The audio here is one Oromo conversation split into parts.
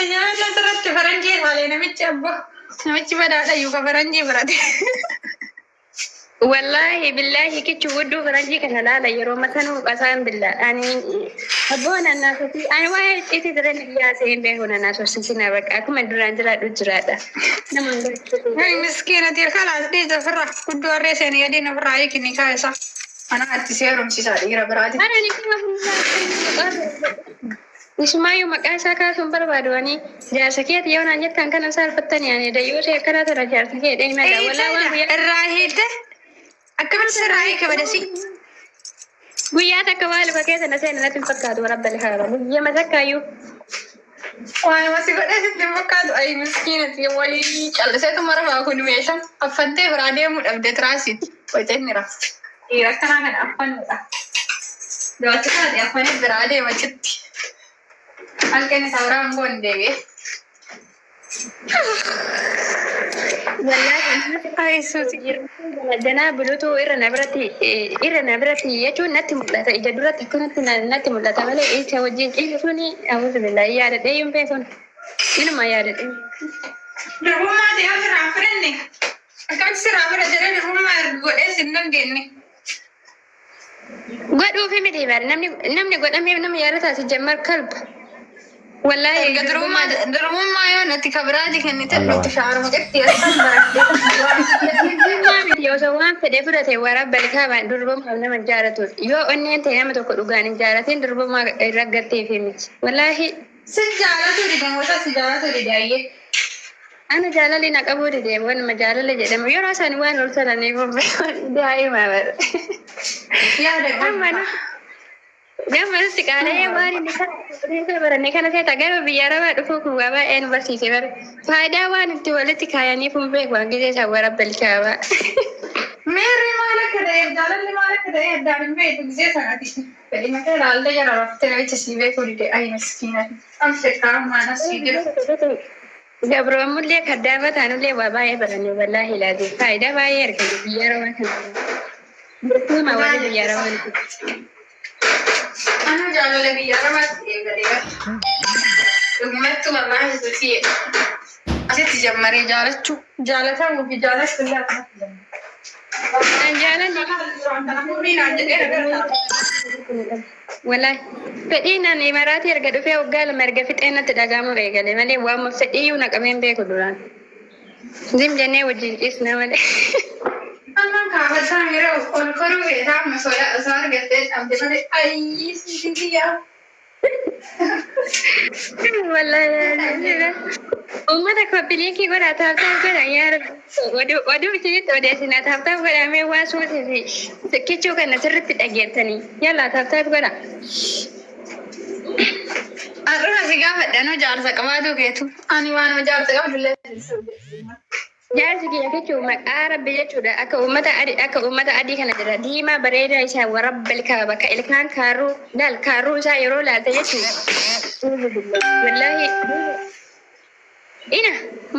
tajaajila asirratti faranjii maalee namichi badaadha yuuka faranjii birate. Wallahi billahi kichu wudu faranjii kana laala yeroo matanuu qasaan billa ani abboon annaasoti ani waa'ee itti diran dhiyaasee hin beekun annaasosisina bakka akkuma duraan jiraadhu jiraadha. Nama miskiinati kalaas dhiisa firra guddoo harree seenii adiin ofirraa hiikni kaayisa. Ana atti seerumsiisaa dhiira biraati. Ismaayu maqaa isaa kaasuun barbaadanii jaarsa keeti yoo naan jettan kana saalfattanii ani dayyoo see akkana tura jaarsa kee dheemadha walaa waan guyyaa irraa hiidde akkamitti sirraa hiike badasi. Guyyaa takka waa luka keessa na seenaa natti hin fakkaatu warabbal haala guyyaa masakkaayyuu. Waan masi godhee sitti hin fakkaatu ayi miskiinati walii calliseetu marfaa kun meeshaa affattee biraa deemuu dhabde tiraasiiti wayiteenni raafte. Dhiira akkanaa kana affannudha. Dabachi kaati affanii biraa deema citti. Halkan isaa biraan goon deebi'e. Janaa buluutuu irra na biratti jechuun natti mul'ata ija duratti akkanatti natti mul'ata malee isa wajjin ciisuun awuusu billahi yaadadhee yuun beekun inuma yaadadhee. Durbummaa ta'ee ofirraa fudhanne akkamitti sirraa fudha jedhee durbummaa godhee sin dandeenye. Godhuufi miti bari namni godhamee nama yaadataa si jammar kalba. Wallahi durbummaa yoo natti kabiraati kennite nutti shaaruma qixxi asxan baratti osoo waan fedhe fudhate warabbal kaaba durbummaa nama jaaratu yoo onneen ta'e nama tokko dhugaan hin jaaratin durbummaa irra garteefi miti. Wallahi si jaalatu dide wasa si jaalatu dide ayyee. Ana jaalali na qabuu dide wanuma jaalala jedhamu yeroo isaan waan ol sananiif daa'ima bara. Yaada Gammachuutti qaala'ee waan inni kana baranne kana ta'e gara biyya arabaa dhufuu kun waa baay'ee nu barsiise bara. Faayidaa waan itti walitti kaayaniif hin beeku waan gisee isaa warabbal kaabaa. Meerri maal akka ta'e jaalalli maal akka ta'e addaan hin beeku gisee sanati. Fedhi mataa ilaallee jala raftee namicha sii beekuu dide ayi miskiinati. Amse qaamaan asii jiru. Gabroomullee kaddaama taanullee waa baay'ee baranne wallaahi laatee faayidaa baay'ee argate biyya arabaa kana. Birtuuma warri biyya arabaa. Ana jaalala biyya arabaa eegalee dhugumattu wallaahi suutii asitti jammaree jaalachuu jaalatamuu fi jaalachuu illee akkatti Wallahi fedhiin ani maraatii erga dhufee waggaa lama erga fixeenatti dhagaamuu eegale malee waan fedhiyyuu naqameen beeku duraan. Zim jennee wajjin ciisna malee. Aman kaafatan yeroo ol koruu beekaa masoodha osoo argattee dhabde malee ayyii siitiyaa. Wallahi ummata koppiliikii godhaa taaftaa godha yaara oduu isinitti odeessinaa taaftaa godhamee waa suutii fi kichuu kana sirriitti dhageessanii yallaa taaftaa godha. Har'a si gaafadhanoo jaarsa qabaatu keetu ani waan jaarsa qabdullee. Jaarsi kiyya jechuun maqaa rabbi jechuudha akka uummata adii kana jira diimaa bareedaa isaa warabbal kaaba ka ilkaan kaarruu isaa yeroo laalta jechuudha. Wallahi ina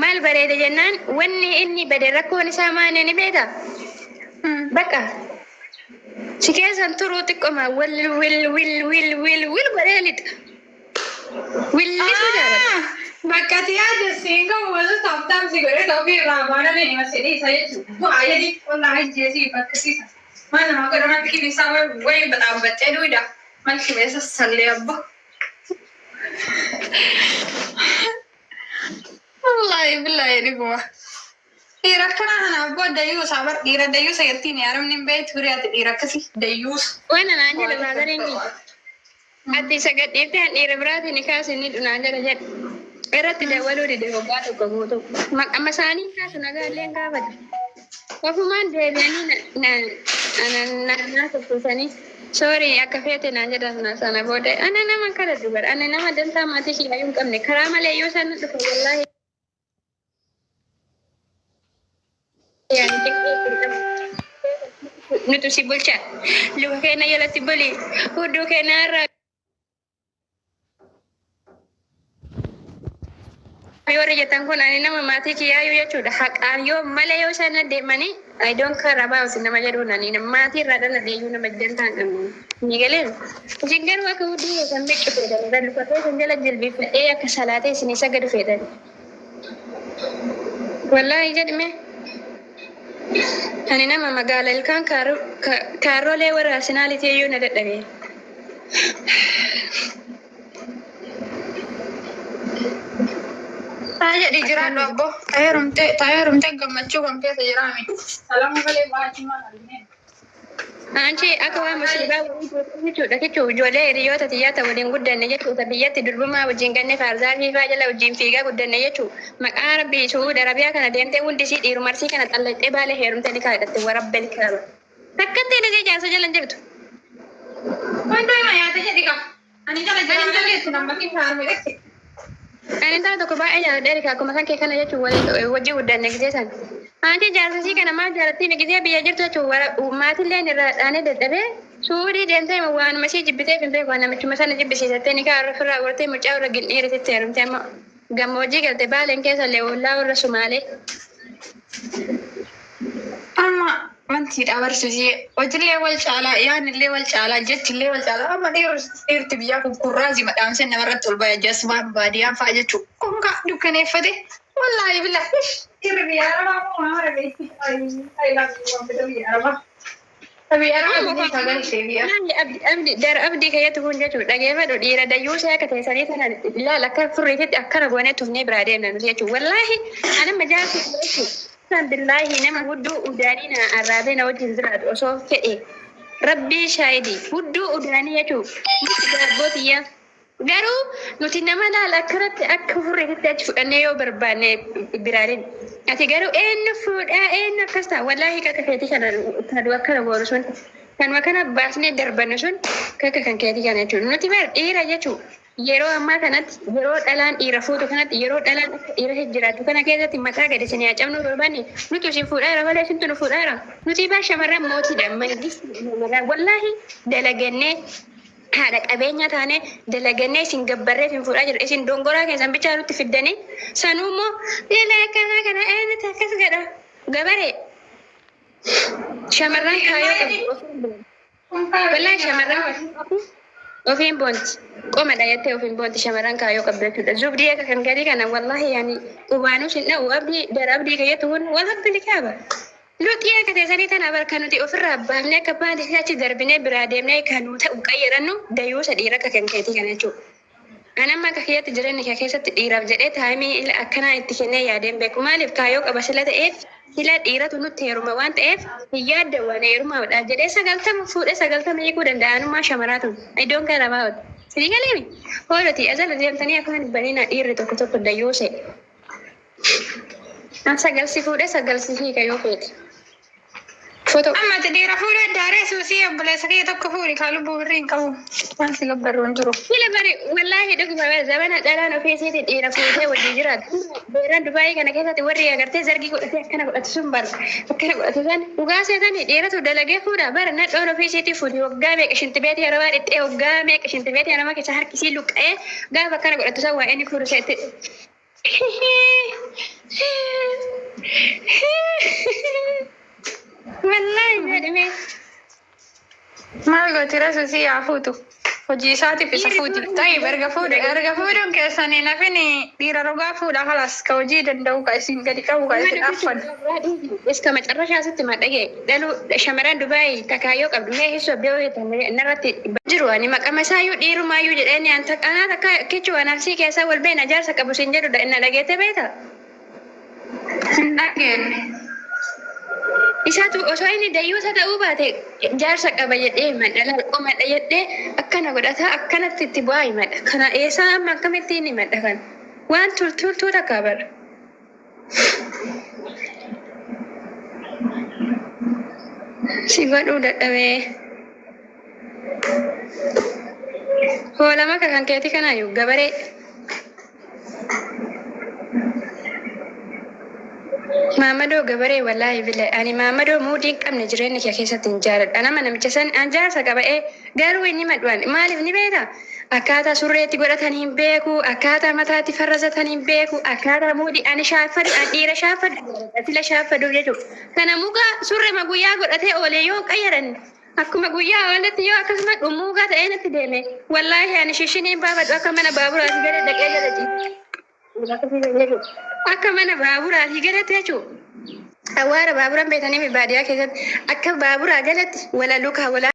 maal bareeda jennaan wanni inni bade rakkoon isaa maali ni beektaa? Bakka si keessan turuu xiqqoma wil godhee lixa. Willisuu jaalata. Bakka yaada siinga wala taphtaan si godhee ta'uu fi raabaana ni masedii isa jechuudha. Bu'aa jedhi wallaahi jeesii bakkisiisa. Mana nama godhama kini isaa wayii badhaabbattee duwidha. Malki beesa sallee abba. Wallaahi billaahi dhuguma. Dhiira akkanaa kana abboo dayyuusaa bar dhiira dayyuusa jettiin yaaramni hin beektu hiriyaati dhiira akkasii dayyuusa. Waan anaan jedhu baadariin ati isa gadhiiftee dhiira biraatiin ni kaasin ni dhunaan jala jedhu. Irratti dabaluu dide waggaa tokko guutuu. Amma isaanii kaasu nagaallee gaafata. Ofumaan deebi'anii na tuffisanii soorii akka feete naan jedhan sana booda ana nama kana dubar ana nama dantaa maatii kiyyaayuu hin qabne karaa malee yoo isaan dhufa wallaahi. Nutu si bulchaa luka keenya jalatti buli hudduu keenya irraa. Warri jettan kun ani nama maatii kiyyaayuu jechuudha. Haqaan yoo malee yoo isaan deemanii I don't care about nama jedhuun ani maatii irraa dhala deeyyuu nama dantaa hin qabne. Nigaleen jingan waa ka hudii kan beeku fedhan dan lufatee kan jala jilbii fedhee akka salaatee isin sagadu fedhan. Wallahi jedhame ani nama magaalaa ilkaan kaaroolee warra Arsenaalitii iyyuu na dadhabee. Saya di jiran abbo. Tayarumte gammachuu kan keessa jiraami. Salamu malee baay'ee maal Anchi akka waan musliimaa jechuudha jechuun ijoollee hiriyoota xiyyaata waliin guddanne jechuudha biyyatti durbumaa wajjin ganne faarzaa fiifaa jala wajjin fiigaa guddanne jechuudha maqaa rabbii su'uud arabiyaa kana deemtee hundi isii dhiiru marsii kana xallattee baalee heerumte ni kaadhatte warabbel kaaba. Takkatti ni jaarsa jala jirtu. Wantoota ima yaada jedhi qaba. Ani jala jala nama kifaarme dhaqe. Ani ta'a tokko baay'ee jaaladha erga akkuma kan kee kana jechuun wajjin guddanne gisee san. Anti jaarsasii kana maal jaalattiin gisee biyya jirtu jechuun maatillee irraa dhaanee dadhabee suudii deemtee waan masii jibbitee fin beeku namichuma sana jibbisiisattee ni kaa irraa gortee mucaa irra gindheerititti heerumte amma gammoojjii galte baaleen keessa illee ollaa warra Sumaalee. Amma wanti dabarsisee hojiilee wal caalaa yaanillee wal caalaa jettillee wal caalaa amma dhiirti biyyaa kurkurraazii madhaamsee namarratti ol ba'e jasmaan baadiyyaa fa'aa jechuudha. Kun kaa dukkaneeffate wallaahi billaahi. Irbi araba mo amara beeti ay la biyya araba. Tabii araba biyya sagal sebiya. Abdi dar abdi kayatu kun jechuudha dhageeffadhu dhiira dayyuu isaa akka teessanii kana ilaala akka furriitti akkana goonee tufnee biraa deemna nuti jechuudha. Wallaahi ana majaatu san billaahi nama hudduu udaanii na arraabee na wajjin jiraatu osoo fedhe rabbii shaayidii hudduu udaanii jechuudha. Muti gaabbootiyyaa. Garuu nuti nama laala akkanatti akka furriitti achi fudhannee yoo barbaanne biraaleen. Ati garuu eenyu fuudhaa eenyu akkas ta'a wallaahi kakka keetii kana kan akkana goonu sun kanuma kana baasnee darbannu sun kakka kan keetii kana jechuudha. Nuti bara dhiira jechuudha. Yeroo ammaa kanatti yeroo dhalaan dhiira fuutu kanatti yeroo dhalaan akka dhiira jiraatu kana keessatti mataa gadi isin haa cabnu barbaanne nuti isin fuudhaara malee isintu nu fuudhaara. Nuti baa shamarran mootiidha mangisti wallaahi dalagannee haadha qabeenya taane dalagannee isin gabbarree isin fuudhaa jira isin dongoraa keessan bichaa nutti fiddanii sanuu immoo leela akkanaa kana eenyutu akkas godha gabaree shamarran kaayoo qabu wallaahi shamarran ofiin boonti qomadha jettee ofiin boonti shamarran kaayoo qabdu jechuudha zubdii akka kan gadii kana wallaahi yaani qubaanuu sin dha'u abdii dara abdii kayyatu kun wal abdii kaaba. Luti akka teessanii tana barka nuti ofirraa baafnee akka baanti achi darbinee biraa deemnee kan nu ta'u qayyarannu dayyuusa dhiira akka kan keetii kana jechuudha. Anamma akka keessatti jireenya kee keessatti dhiiraaf jedhee taa'imii akkanaa itti kennee yaadeen beeku maaliif kaayoo qaba sila ta'eef sila dhiiratu nutti heeruma waan ta'eef hin yaadda waan heerumaadhaaf jedhee 90 fuudhee 90 hiikuu danda'anummaa shamaraatu iddoon kana baawwatu. Sidii galeemi hooloti asirra deemtanii afaan banina dhiirri tokko dayyuuse. Sagalsi fuudhee sagalsi hiika yoo feete. Amma dhiira fuudhee daaree suusii obboleessa kee tokko fuudhi kaa lubbuu birrii hin qabu. Waan si gabbarru hin jiru. Sila bari wallaahi dhuguma zabana dhalaan ofiisiiti dhiira fuudhee wajjin jiraatu. Beeraan Dubaayii kana keessatti warri agartee zargii godhatee akkana godhatu sun bara akkana godhatu san dhugaa seetanii dhiiratu dalagee fuudha bara nadhoon ofiisiiti fuudhi waggaa meeqa shintibeetii arabaa dhixxee waggaa meeqa shintibeetii arabaa keessa harkisii luqqa'ee gaafa akkana godhatu san waa'ee inni fuudhu seetti. Wallahi jedhame. Maal gooti rasuusii yaa fuutu. Hojii isaatiif isa fuuti. Ta'ii erga fuudhuun keessanii nafin dhiira rogaa fuudha halas ka hojii danda'u ka isin gadi qabu ka isin affan. Iska macarrashaa sitti madhagee dhaluu shamarran Dubaayii takaayyoo qabdu mee hisoo beeku narratti jiru ani maqama isaayyuu dhiirumaayyuu jedhanii an taqanaa takka kichuu anabsii keessaa wal beena jaarsa qabu sin jedhudha inna dhageette beeta. Hin dhageenne. Isaatu osoo inni dayyuusa ta'uu baate jaarsa qaba jedhee madhala qomadha jedhee akkana godhata akkanatti itti bu'aa himadha. Kana eessaa amma akkamitti inni himadha kan waan tultuu takka bara. Si godhuu dadhabee. Hoolama kan keetii kanaayyuu gabaree. Mamadoo gabaree wallaahi billahi ani mamadoo muudii qabne jireenya kee keessatti hin jaaladha. Nama namicha san an jaarsa qaba'ee garuu inni madhuan maaliif ni beekta? Akkaataa surreetti godhatan hin beeku, akkaataa mataatti farrasatan hin beeku, akkaataa muudii ani shaaffadu, ani dhiira shaaffadu, sila shaaffadu jechuudha. Kana muka surrema guyyaa godhatee oolee yoo qayyaran Akkuma guyyaa oolatti yoo akkasuma dhumuugaa ta'ee natti deeme. Wallaahi ani shishinii baafadhu akka mana baaburaati gara dhaqee galati. Akka mana baaburaati galatti jechuudha. Hawaara baaburaan beekanii baadiyyaa keessatti akka baaburaa galatti wala lukaa wala